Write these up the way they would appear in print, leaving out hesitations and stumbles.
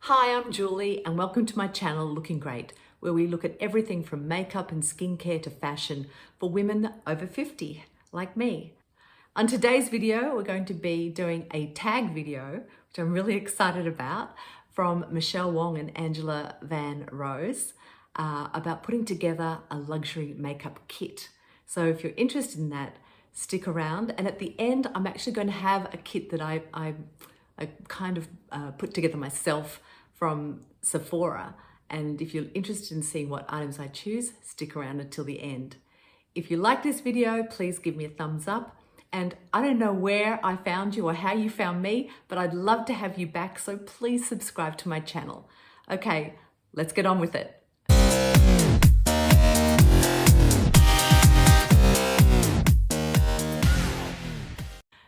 Hi, I'm Julie and welcome to my channel Looking Great, where we look at everything from makeup and skincare to fashion for women over 50, like me. On today's video, we're going to be doing a tag video, which I'm really excited about, from Michele Wang and Angela Van Rose, about putting together a luxury makeup kit. So if you're interested in that, stick around. And at the end, I'm actually going to have a kit that I kind of put together myself from Sephora. And if you're interested in seeing what items I choose, stick around until the end. If you like this video, please give me a thumbs up. And I don't know where I found you or how you found me, but I'd love to have you back. So please subscribe to my channel. Okay, let's get on with it.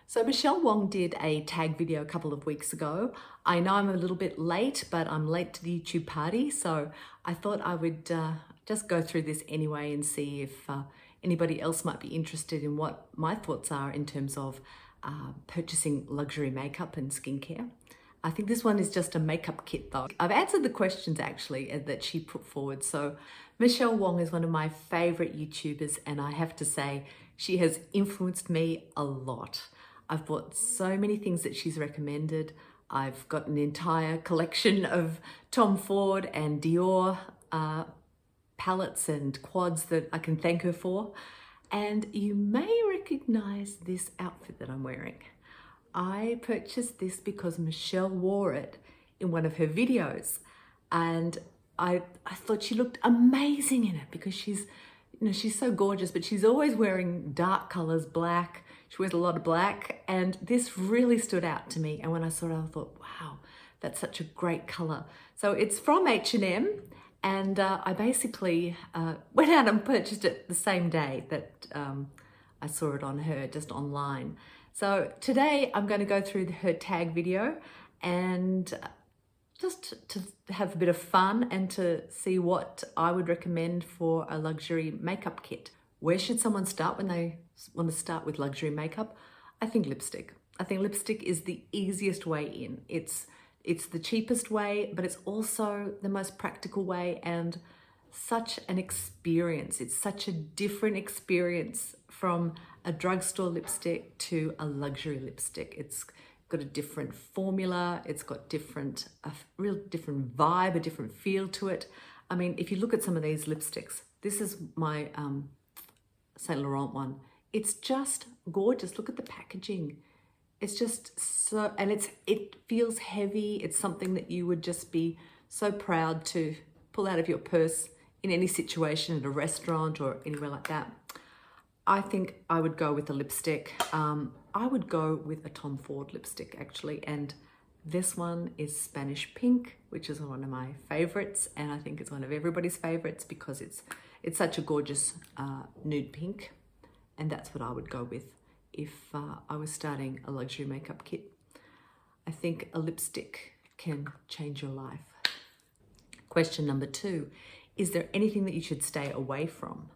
So Michele Wang did a tag video a couple of weeks ago. I know I'm a little bit late, but I'm late to the YouTube party. So I thought I would just go through this anyway and see if anybody else might be interested in what my thoughts are in terms of purchasing luxury makeup and skincare. I think this one is just a makeup kit though. I've answered the questions actually that she put forward. So Michele Wang is one of my favorite YouTubers, and I have to say she has influenced me a lot. I've bought so many things that she's recommended. I've got an entire collection of Tom Ford and Dior palettes and quads that I can thank her for. And you may recognize this outfit that I'm wearing. I purchased this because Michele wore it in one of her videos. And I thought she looked amazing in it because she's so gorgeous, but she's always wearing dark colors, black. She wears a lot of black, and this really stood out to me. And when I saw it, I thought, wow, that's such a great color. So it's from H&M, and I basically went out and purchased it the same day that I saw it on her, just online. So today I'm going to go through her tag video and just to have a bit of fun and to see what I would recommend for a luxury makeup kit. Where should someone start when they want to start with luxury makeup? I think lipstick. I think lipstick is the easiest way in. It's the cheapest way, but it's also the most practical way and such an experience. It's such a different experience from a drugstore lipstick to a luxury lipstick. It's got a different formula, it's got a real different vibe, a different feel to it. I mean, if you look at some of these lipsticks, this is my Saint Laurent one. It's just gorgeous. Look at the packaging. It's just so, and it feels heavy. It's something that you would just be so proud to pull out of your purse in any situation at a restaurant or anywhere like that. I think I would go with a lipstick. I would go with a Tom Ford lipstick actually, and this one is Spanish Pink, which is one of my favorites, and I think it's one of everybody's favorites because it's such a gorgeous nude pink, and that's what I would go with if I was starting a luxury makeup kit. I think a lipstick can change your life. Question number 2, is there anything that you should stay away from?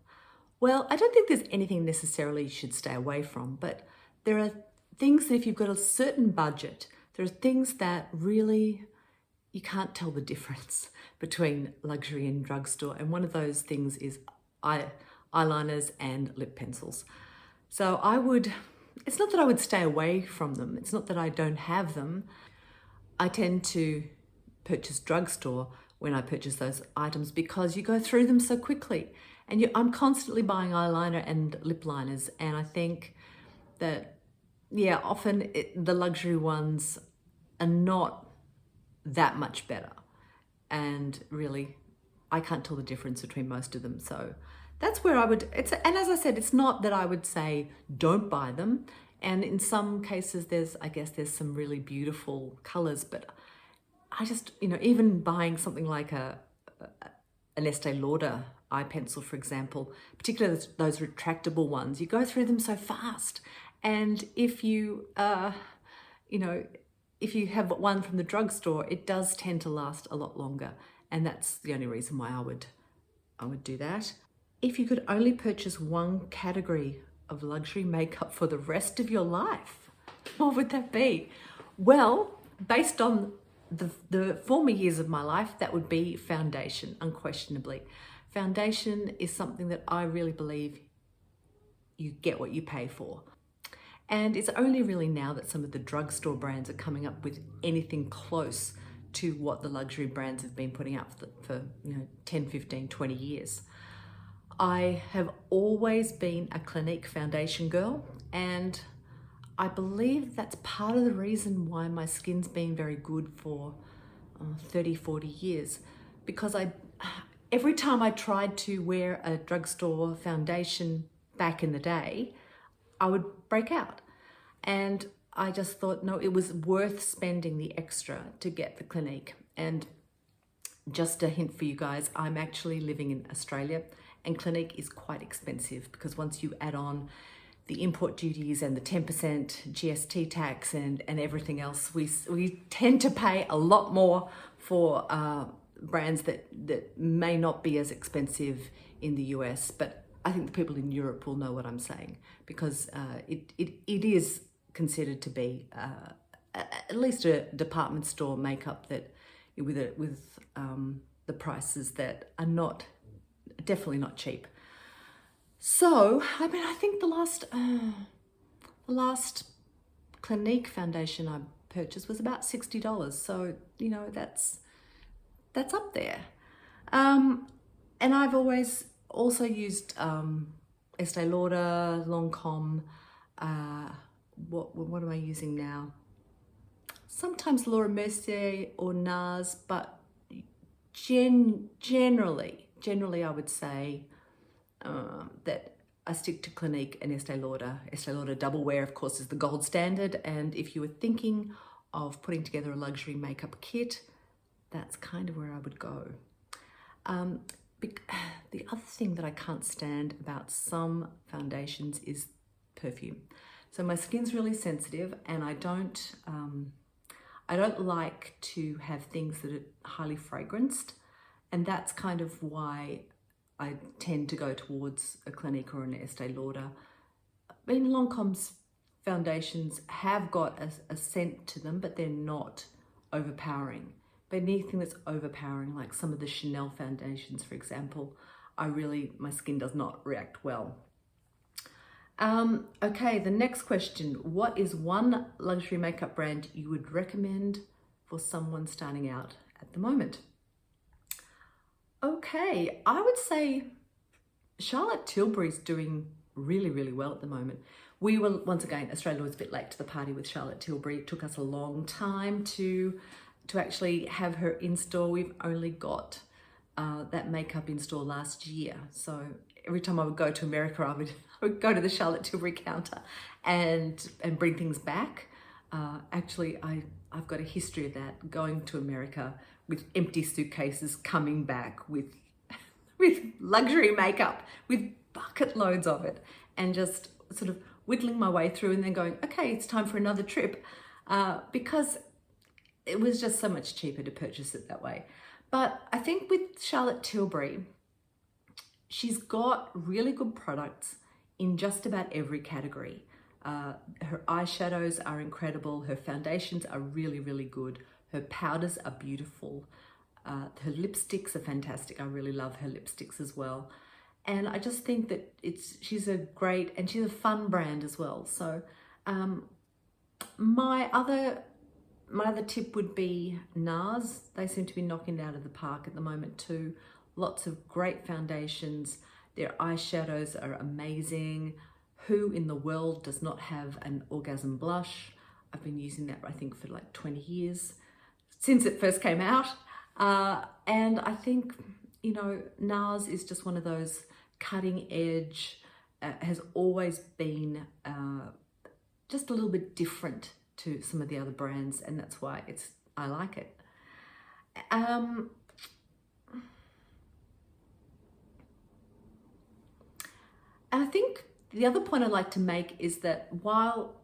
Well, I don't think there's anything necessarily you should stay away from, but there are things that if you've got a certain budget, there are things that really you can't tell the difference between luxury and drugstore. And one of those things is eyeliners and lip pencils. So it's not that I would stay away from them. It's not that I don't have them. I tend to purchase drugstore when I purchase those items because you go through them so quickly. And I'm constantly buying eyeliner and lip liners. And I think that, yeah, often the luxury ones are not that much better. And really, I can't tell the difference between most of them. So that's where I would, and as I said, it's not that I would say don't buy them. And in some cases, I guess there's some really beautiful colors, but I just, even buying something like an Estee Lauder eye pencil, for example, particularly those retractable ones, you go through them so fast. And if you, if you have one from the drugstore, it does tend to last a lot longer. And that's the only reason why I would do that. If you could only purchase one category of luxury makeup for the rest of your life, what would that be? Well, based on the former years of my life, that would be foundation, unquestionably. Foundation is something that I really believe you get what you pay for. And it's only really now that some of the drugstore brands are coming up with anything close to what the luxury brands have been putting out for 10, 15, 20 years. I have always been a Clinique foundation girl, and I believe that's part of the reason why my skin's been very good for 30, 40 years, because every time I tried to wear a drugstore foundation back in the day, I would break out. And I just thought, no, it was worth spending the extra to get the Clinique. And just a hint for you guys, I'm actually living in Australia, and Clinique is quite expensive because once you add on the import duties and the 10% GST tax and everything else, we tend to pay a lot more for brands that may not be as expensive in the US. But I think the people in Europe will know what I'm saying, because it is considered to be at least a department store makeup that with the prices that are definitely not cheap. So I mean, I think the last Clinique foundation I purchased was about $60. So that's up there. And I've always also used Estee Lauder, Lancome. What am I using now? Sometimes Laura Mercier or NARS, but generally I would say that I stick to Clinique and Estee Lauder. Estee Lauder Double Wear, of course, is the gold standard. And if you were thinking of putting together a luxury makeup kit, that's kind of where I would go. The other thing that I can't stand about some foundations is perfume. So my skin's really sensitive, and I don't like to have things that are highly fragranced, and that's kind of why I tend to go towards a Clinique or an Estee Lauder. I mean, Lancome's foundations have got a scent to them, but they're not overpowering. But anything that's overpowering, like some of the Chanel foundations, for example, my skin does not react well. Okay, the next question. What is one luxury makeup brand you would recommend for someone starting out at the moment? Okay, I would say Charlotte Tilbury's doing really, really well at the moment. We were, once again, Australia was a bit late to the party with Charlotte Tilbury. It took us a long time to actually have her in store. We've only got that makeup in store last year. So every time I would go to America, I would go to the Charlotte Tilbury counter and bring things back. Actually, I've got a history of that, going to America with empty suitcases, coming back with luxury makeup, with bucket loads of it, and just sort of whittling my way through and then going, okay, it's time for another trip, because it was just so much cheaper to purchase it that way. But I think with Charlotte Tilbury, she's got really good products in just about every category. Her eyeshadows are incredible. Her foundations are really, really good. Her powders are beautiful. Her lipsticks are fantastic. I really love her lipsticks as well. And I just think that she's a great, and she's a fun brand as well. So my other tip would be NARS. They seem to be knocking it out of the park at the moment too. Lots of great foundations. Their eyeshadows are amazing. Who in the world does not have an orgasm blush? I've been using that, I think, for like 20 years, since it first came out. And I think, NARS is just one of those cutting edge, has always been just a little bit different to some of the other brands, and that's why I like it. And I think the other point I'd like to make is that while,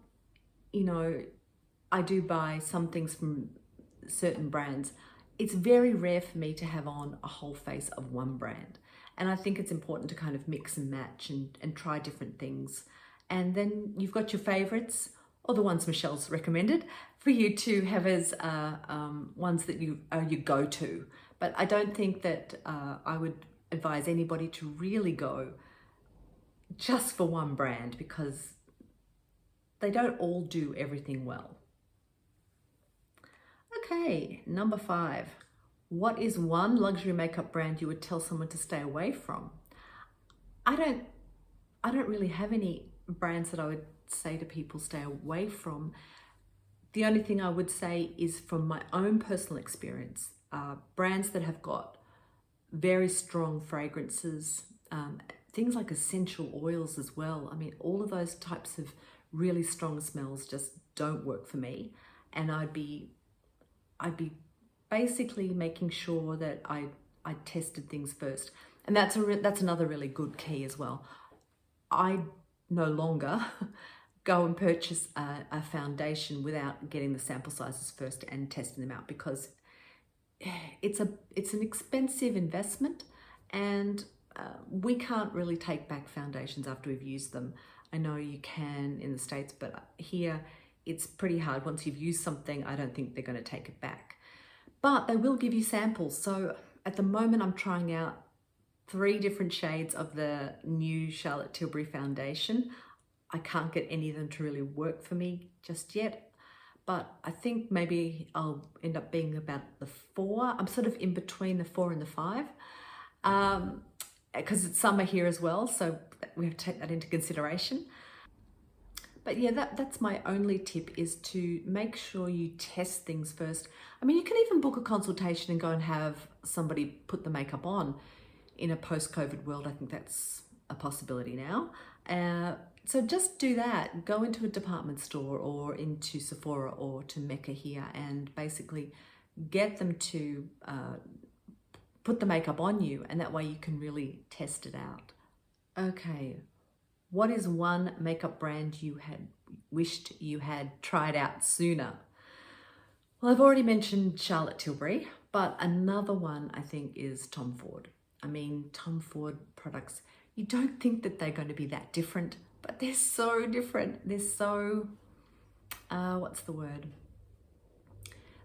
I do buy some things from certain brands, it's very rare for me to have on a whole face of one brand. And I think it's important to kind of mix and match and try different things. And then you've got your favorites, or the ones Michelle's recommended, for you to have as ones that you go-to. But I don't think that I would advise anybody to really go just for one brand, because they don't all do everything well. Okay, number 5. What is one luxury makeup brand you would tell someone to stay away from? I don't really have any brands that I would say to people stay away from. The only thing I would say is from my own personal experience, brands that have got very strong fragrances, things like essential oils as well. I mean, all of those types of really strong smells just don't work for me. And I'd be basically making sure that I tested things first. And that's another really good key as well. I no longer go and purchase a foundation without getting the sample sizes first and testing them out, because it's an expensive investment, and we can't really take back foundations after we've used them. I know you can in the States, but here it's pretty hard. Once you've used something, I don't think they're going to take it back. But they will give you samples. So at the moment, I'm trying out 3 different shades of the new Charlotte Tilbury foundation. I can't get any of them to really work for me just yet, but I think maybe I'll end up being about the 4. I'm sort of in between the 4 and the 5, because it's summer here as well, so we have to take that into consideration. But yeah, that's my only tip, is to make sure you test things first. I mean, you can even book a consultation and go and have somebody put the makeup on. In a post-COVID world, I think that's a possibility now. So just do that. Go into a department store or into Sephora or to Mecca here, and basically get them to put the makeup on you, and that way you can really test it out. Okay, what is one makeup brand you had wished you had tried out sooner? Well, I've already mentioned Charlotte Tilbury, but another one I think is Tom Ford. I mean, Tom Ford products, you don't think that they're going to be that different, but they're so different. They're so, what's the word?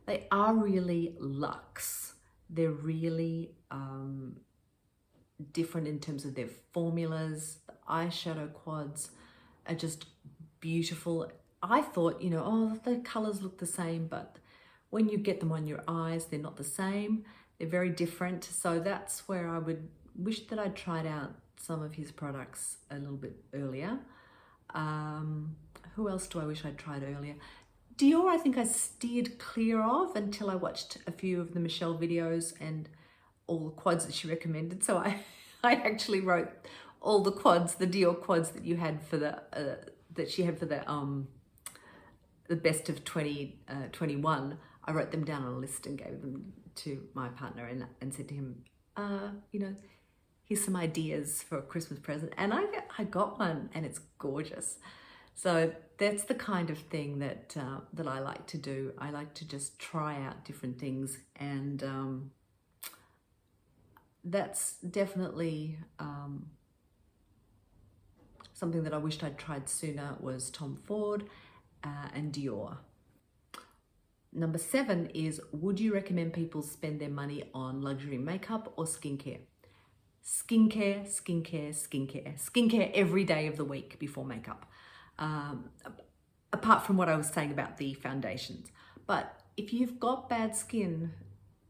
They are really luxe. They're really different in terms of their formulas. The eyeshadow quads are just beautiful. I thought, oh, the colors look the same, but when you get them on your eyes, they're not the same. They're very different. So that's where I would wish that I'd tried out some of his products a little bit earlier. Who else do I wish I'd tried earlier? Dior, I think I steered clear of until I watched a few of the Michelle videos and all the quads that she recommended. So I actually wrote all the quads, the Dior quads that you had for that she had for the best of 2021. I wrote them down on a list and gave them to my partner and said to him, here's some ideas for a Christmas present. And I got one, and it's gorgeous. So that's the kind of thing that I like to do. I like to just try out different things, and that's definitely something that I wished I'd tried sooner, was Tom Ford and Dior. Number 7 is, would you recommend people spend their money on luxury makeup or skincare? Skincare, skincare, skincare. Skincare every day of the week before makeup. Apart from what I was saying about the foundations. But if you've got bad skin,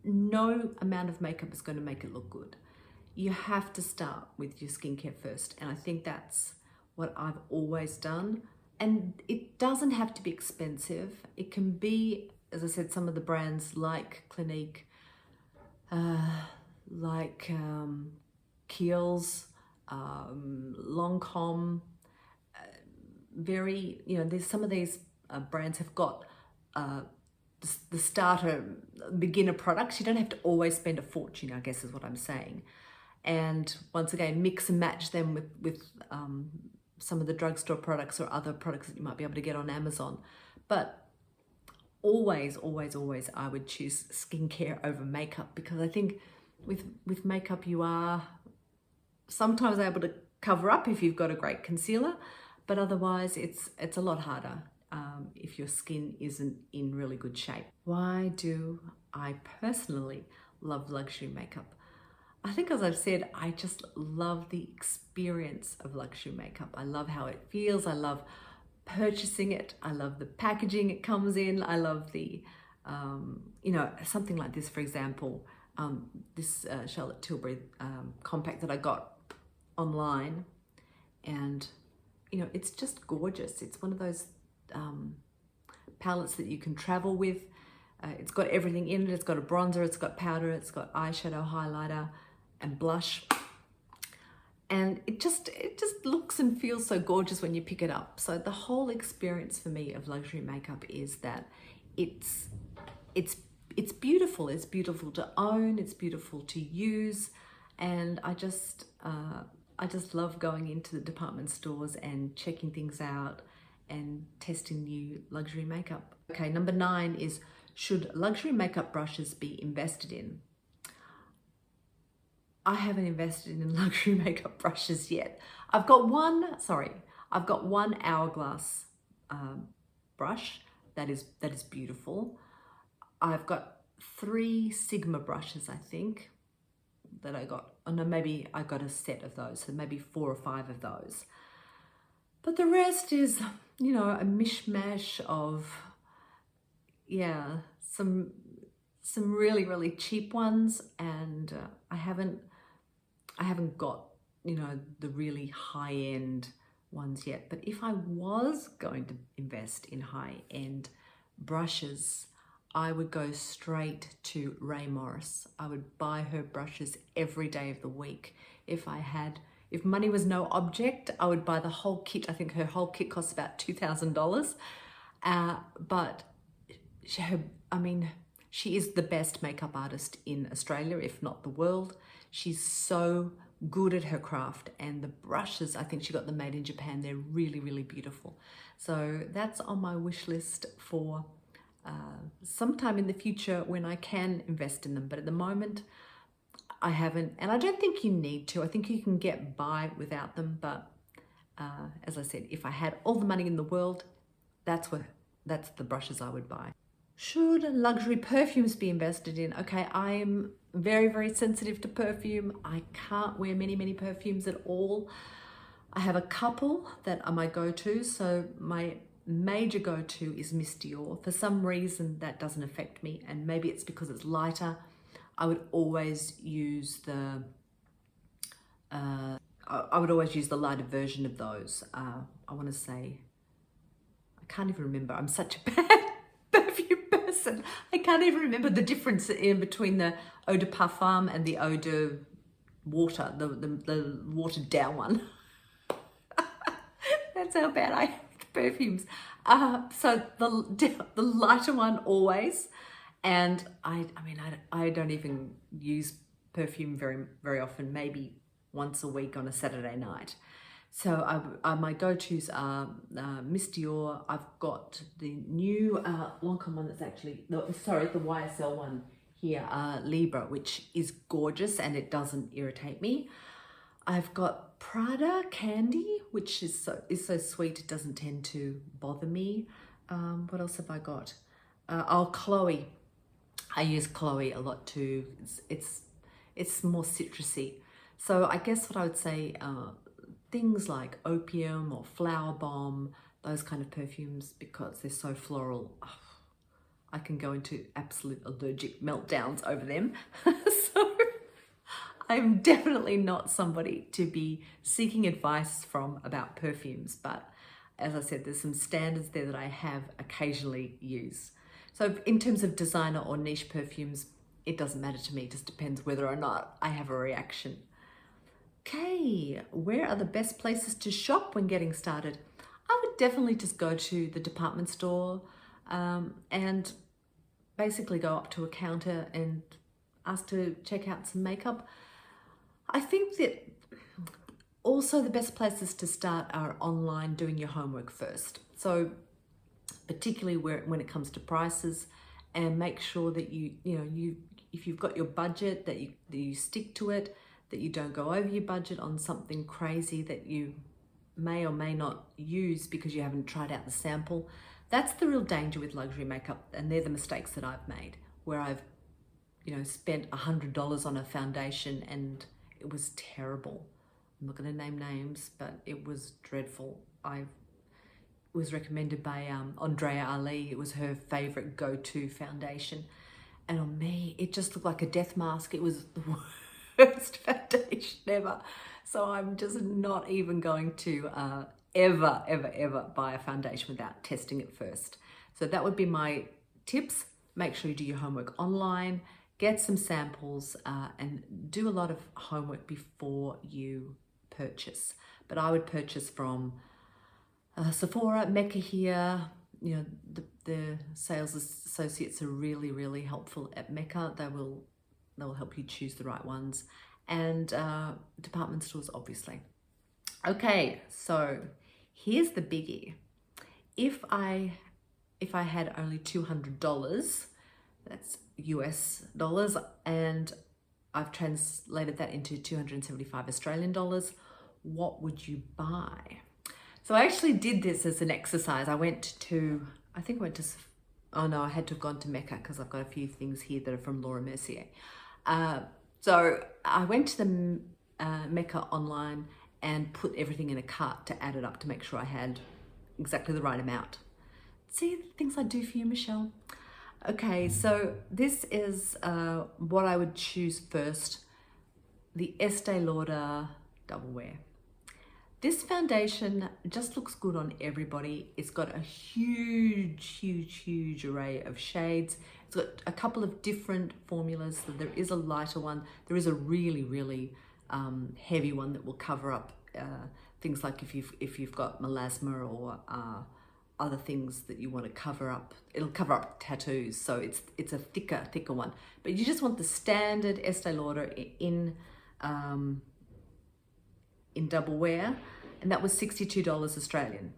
no amount of makeup is going to make it look good. You have to start with your skincare first. And I think that's what I've always done. And it doesn't have to be expensive. It can be, as I said, some of the brands like Clinique, like Kiehl's, Lancome, there's some of these brands have got the starter beginner products. You don't have to always spend a fortune, I guess is what I'm saying. And once again, mix and match them with some of the drugstore products or other products that you might be able to get on Amazon. But always, always, always, I would choose skincare over makeup, because I think with makeup you are sometimes able to cover up if you've got a great concealer, but otherwise it's a lot harder. if your skin isn't in really good shape. Why do I personally love luxury makeup? I think, as I've said, I just love the experience of luxury makeup. I love how it feels. I love purchasing it. I love the packaging it comes in. I love the, you know, something like this, for example, this Charlotte Tilbury compact that I got online, and, you know, it's just gorgeous. It's one of those palettes that you can travel with. It's got everything in it. It's got a bronzer, it's got powder, it's got eyeshadow, highlighter, and blush. And it just looks and feels so gorgeous when you pick it up. So the whole experience for me of luxury makeup is that it's beautiful. It's beautiful to own. It's beautiful to use, and I just love going into the department stores and checking things out and testing new luxury makeup. Okay, number 9 is, should luxury makeup brushes be invested in? I haven't invested in luxury makeup brushes yet. I've got one Hourglass brush that is beautiful. I've got 3 Sigma brushes, I think, that I got. Oh no, maybe I got a set of those, so maybe 4 or 5 of those. But the rest is, you know, a mishmash of, yeah, some really, really cheap ones, and I haven't got, you know, the really high-end ones yet. But if I was going to invest in high-end brushes, I would go straight to Ray Morris. I would buy her brushes every day of the week. If money was no object, I would buy the whole kit. I think her whole kit costs about $2,000. But she is the best makeup artist in Australia, if not the world. She's so good at her craft, and the brushes, I think she got them made in Japan. They're really, really beautiful. So that's on my wish list for sometime in the future when I can invest in them. But at the moment, I haven't, and I don't think you need to. I think you can get by without them. But as I said, if I had all the money in the world, that's the brushes I would buy. Should luxury perfumes be invested in? Okay, I am very, very sensitive to perfume. I can't wear many perfumes at all. I have a couple that are my go-to. So my major go-to is Miss Dior. For some reason, that doesn't affect me, and maybe it's because it's lighter. I would always use the lighter version of those. I want to say, I can't even remember. I'm such a bad perfume person. I can't even remember the difference in between the eau de parfum and the eau de water, the watered down one. That's how bad I am with perfumes. So the lighter one always, and I don't even use perfume very often, maybe once a week on a Saturday night. So my go-tos are Miss Dior. I've got the new Lancome one that's actually, the YSL one here, Libra, which is gorgeous and it doesn't irritate me. I've got Prada Candy, which is so sweet, it doesn't tend to bother me. What else have I got? Chloe. I use Chloe a lot too. It's more citrusy. So I guess what I would say, things like Opium or Flower Bomb, those kind of perfumes, because they're so floral, I can go into absolute allergic meltdowns over them. So I'm definitely not somebody to be seeking advice from about perfumes, but as I said, there's some standards there that I have occasionally used. So in terms of designer or niche perfumes, it doesn't matter to me. It just depends whether or not I have a reaction. Okay, where are the best places to shop when getting started? I would definitely just go to the department store and basically go up to a counter and ask to check out some makeup. I think that also the best places to start are online, doing your homework first. So particularly when it comes to prices, and make sure that if you've got your budget, that you stick to it, that you don't go over your budget on something crazy that you may or may not use because you haven't tried out the sample. That's the real danger with luxury makeup, and they're the mistakes that I've made, where I've, spent $100 on a foundation and it was terrible. I'm not going to name names, but it was dreadful. I was recommended by Andrea Ali. It was her favorite go-to foundation. And on me, it just looked like a death mask. It was the worst foundation ever. So I'm just not even going to ever buy a foundation without testing it first. So that would be my tips. Make sure you do your homework online, get some samples, and do a lot of homework before you purchase. But I would purchase from Sephora, Mecca here. The sales associates are really helpful at Mecca. They will help you choose the right ones, and department stores, obviously. Okay, so here's the biggie. If I had only $200, that's US dollars, and I've translated that into 275 Australian dollars, what would you buy? So I actually did this as an exercise. I had to have gone to Mecca because I've got a few things here that are from Laura Mercier. So I went to the Mecca online and put everything in a cart to add it up to make sure I had exactly the right amount. See the things I do for you, Michelle? Okay, so this is what I would choose first, the Estee Lauder Double Wear. This foundation just looks good on everybody. It's got a huge array of shades. It's got a couple of different formulas. So there is a lighter one. There is a really heavy one that will cover up things like if you've got melasma or other things that you want to cover up. It'll cover up tattoos. So it's a thicker one. But you just want the standard Estee Lauder in double wear, and that was $62 Australian.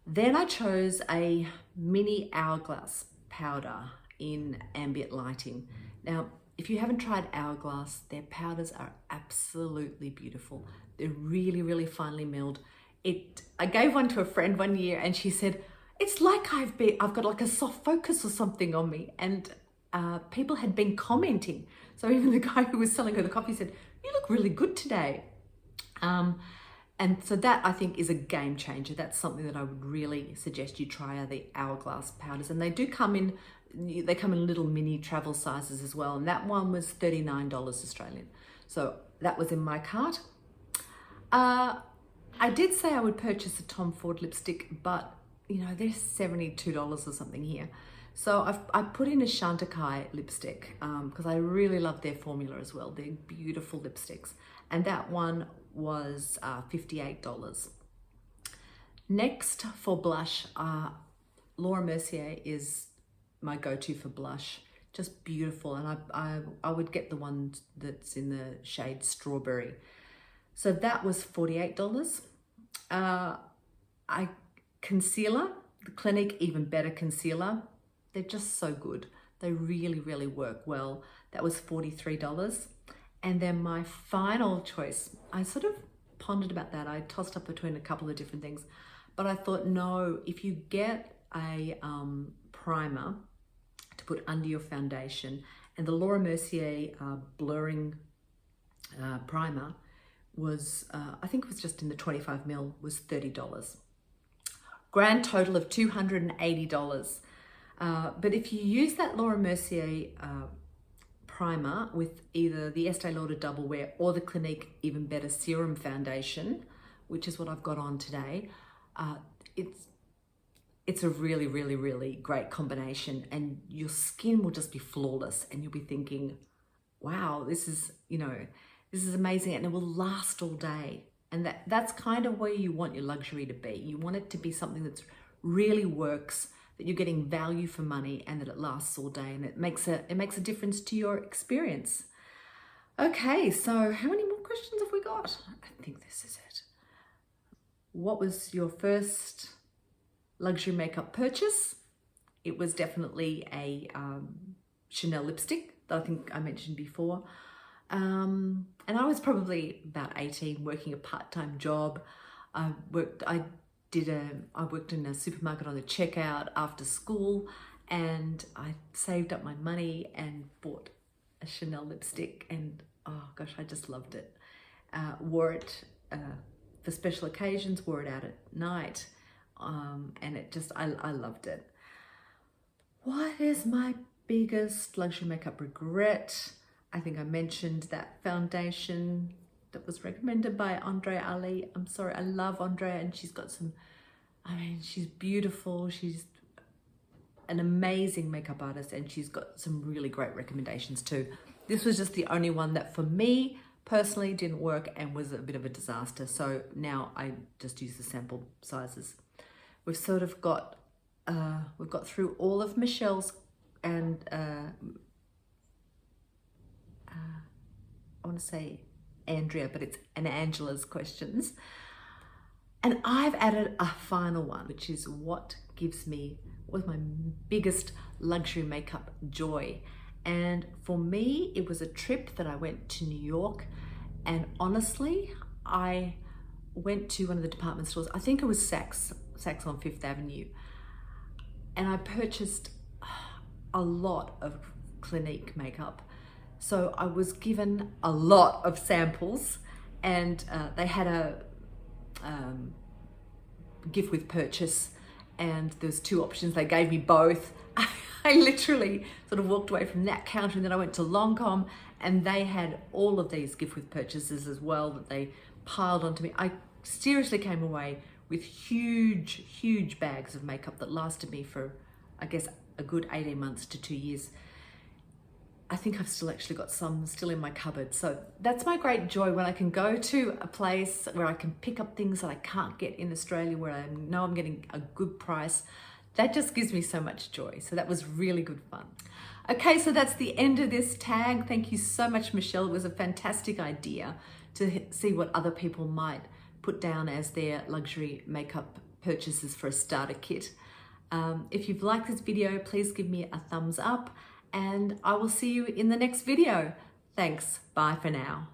Then I chose a mini hourglass powder in ambient lighting. Now, if you haven't tried Hourglass, their powders are absolutely beautiful. They're really finely milled. I gave one to a friend one year and she said, it's like I've got like a soft focus or something on me. And people had been commenting. So even the guy who was selling her the coffee said, you look really good today. And so that, I think, is a game changer. That's something that I would really suggest you try, are the Hourglass powders. And they come in little mini travel sizes as well. And that one was $39 Australian. So that was in my cart. I did say I would purchase a Tom Ford lipstick, but they're $72 or something here. So I put in a Chantecaille lipstick because I really love their formula as well. They're beautiful lipsticks. And that one was $58. Next, for blush, Laura Mercier is my go-to for blush. Just beautiful. And I would get the one that's in the shade Strawberry. So that was $48. Concealer, the Clinique Even Better Concealer. They're just so good. They really work well. That was $43. And then my final choice, I sort of pondered about that. I tossed up between a couple of different things, but I thought, no, if you get a primer to put under your foundation, and the Laura Mercier blurring primer was, I think it was just in the 25 ml, was $30. Grand total of $280. But if you use that Laura Mercier primer with either the Estee Lauder Double Wear or the Clinique Even Better Serum Foundation, which is what I've got on today, it's a really great combination, and your skin will just be flawless, and you'll be thinking, wow, this is amazing, and it will last all day. And that's kind of where you want your luxury to be. You want it to be something that really works, that you're getting value for money, and that it lasts all day, and it makes a difference to your experience. Okay, so how many more questions have we got? I think this is it. What was your first luxury makeup purchase? It was definitely a Chanel lipstick that I think I mentioned before. And I was probably about 18, working a part-time job. I I worked in a supermarket on the checkout after school, and I saved up my money and bought a Chanel lipstick, and oh gosh, I just loved it. Wore it for special occasions, wore it out at night, and I loved it. What is my biggest luxury makeup regret? I think I mentioned that foundation that was recommended by Andre Ali. I'm sorry, I love Andre, and she's got some, she's beautiful. She's an amazing makeup artist, and she's got some really great recommendations too. This was just the only one that for me personally didn't work and was a bit of a disaster. So now I just use the sample sizes. We've sort of got, we've got through all of Michelle's and I want to say Andrea, but it's Angela's questions. And I've added a final one, which is what was my biggest luxury makeup joy. And for me, it was a trip that I went to New York. And honestly, I went to one of the department stores. I think it was Saks on Fifth Avenue. And I purchased a lot of Clinique makeup. So I was given a lot of samples, and they had a gift with purchase, and there's two options. They gave me both. I literally sort of walked away from that counter, and then I went to Longcom, and they had all of these gift with purchases as well that they piled onto me. I seriously came away with huge bags of makeup that lasted me for, I guess, a good 18 months to 2 years. I think I've still actually got some still in my cupboard. So that's my great joy, when I can go to a place where I can pick up things that I can't get in Australia, where I know I'm getting a good price. That just gives me so much joy. So that was really good fun. Okay, so that's the end of this tag. Thank you so much, Michelle. It was a fantastic idea to see what other people might put down as their luxury makeup purchases for a starter kit. If you've liked this video, please give me a thumbs up, and I will see you in the next video. Thanks. Bye for now.